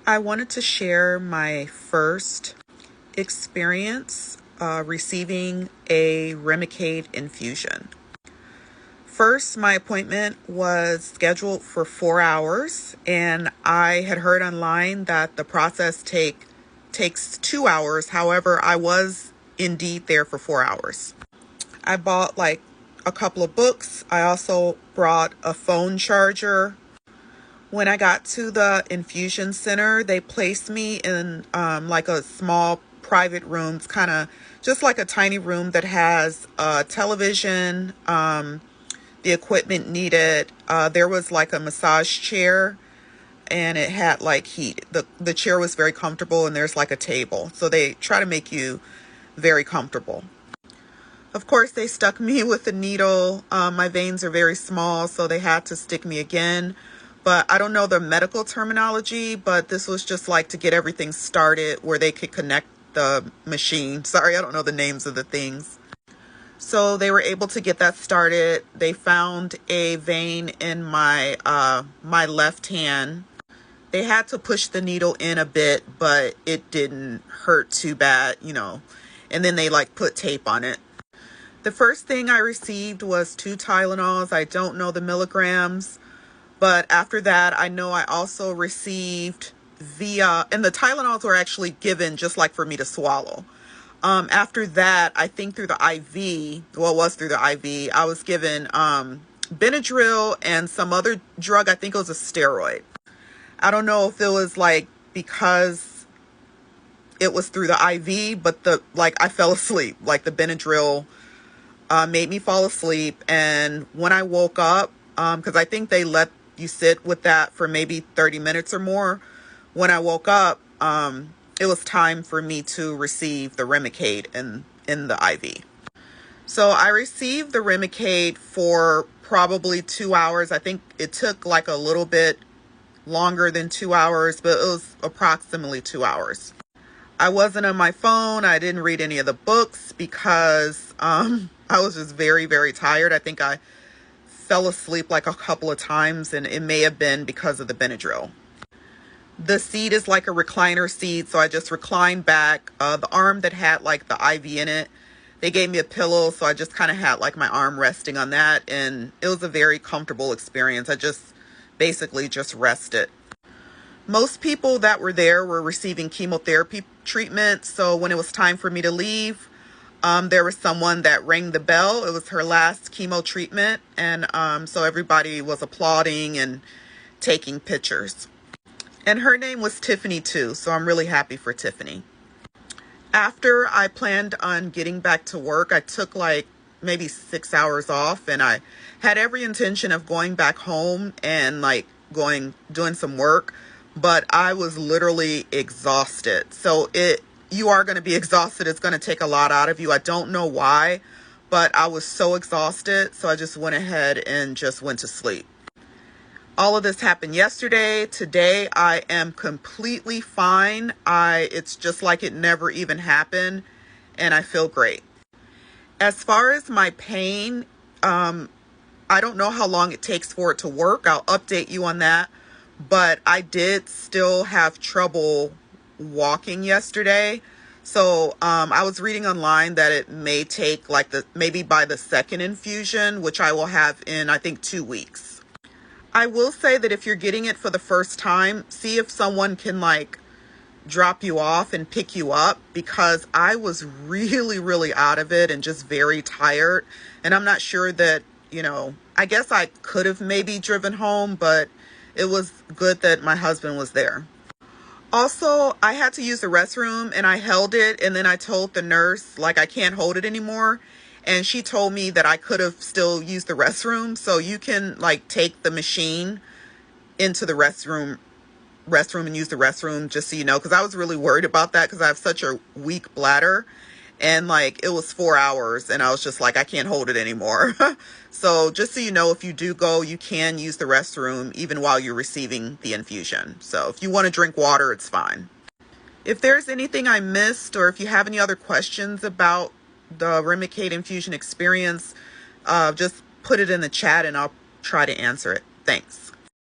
I wanted to share my first experience receiving a Remicade infusion. First, my appointment was scheduled for 4 hours, and I had heard online that the process takes 2 hours. However, I was indeed there for 4 hours. I bought like a couple of books. I also brought a phone charger. When I got to the infusion center, they placed me in like a small private room. It's kind of just like a tiny room that has a television, the equipment needed. There was like a massage chair and it had like heat. The chair was very comfortable and there's like a table. So they try to make you very comfortable. Of course, they stuck me with a needle. My veins are very small, so they had to stick me again. But I don't know the medical terminology, but this was just like to get everything started where they could connect the machine. Sorry, I don't know the names of the things. So they were able to get that started. They found a vein in my my left hand. They had to push the needle in a bit, but it didn't hurt too bad, you know. And then they like put tape on it. The first thing I received was 2 Tylenols. I don't know the milligrams. But after that, I know I also received and the Tylenols were actually given just like for me to swallow. After that, I think through the IV, well, it was through the IV, I was given Benadryl and some other drug. I think it was a steroid. I don't know if it was like because it was through the IV, but I fell asleep. Like the Benadryl made me fall asleep. And when I woke up, because I think they let you sit with that for maybe 30 minutes or more. When I woke up, it was time for me to receive the Remicade in the IV. So I received the Remicade for probably 2 hours. I think it took like a little bit longer than 2 hours, but it was approximately 2 hours. I wasn't on my phone. I didn't read any of the books because I was just very, very tired. I think I fell asleep like a couple of times, and it may have been because of the Benadryl. The seat is like a recliner seat, so I just reclined back. The arm that had like the IV in it, they gave me a pillow, so I just kind of had like my arm resting on that, and it was a very comfortable experience. I just basically just rested. Most people that were there were receiving chemotherapy treatment, so when it was time for me to leave, there was someone that rang the bell. It was her last chemo treatment. And so everybody was applauding and taking pictures. And her name was Tiffany too. So I'm really happy for Tiffany. After I planned on getting back to work, I took like maybe 6 hours off. And I had every intention of going back home and like doing some work. But I was literally exhausted. So you are going to be exhausted. It's going to take a lot out of you. I don't know why, but I was so exhausted. So I just went ahead and just went to sleep. All of this happened yesterday. Today, I am completely fine. It's just like it never even happened. And I feel great. As far as my pain, I don't know how long it takes for it to work. I'll update you on that. But I did still have trouble walking yesterday. So I was reading online that it may take maybe by the second infusion, which I will have in, I think, 2 weeks. I will say that if you're getting it for the first time, see if someone can like drop you off and pick you up, because I was really, really out of it and just very tired. And I'm not sure that, I guess I could have maybe driven home, but it was good that my husband was there. Also, I had to use the restroom and I held it, and then I told the nurse like I can't hold it anymore, and she told me that I could have still used the restroom. So you can like take the machine into the restroom and use the restroom, just so you know, because I was really worried about that because I have such a weak bladder. And like it was 4 hours and I was just like, I can't hold it anymore. So just so you know, if you do go, you can use the restroom even while you're receiving the infusion. So if you want to drink water, it's fine. If there's anything I missed, or if you have any other questions about the Remicade infusion experience, just put it in the chat and I'll try to answer it. Thanks.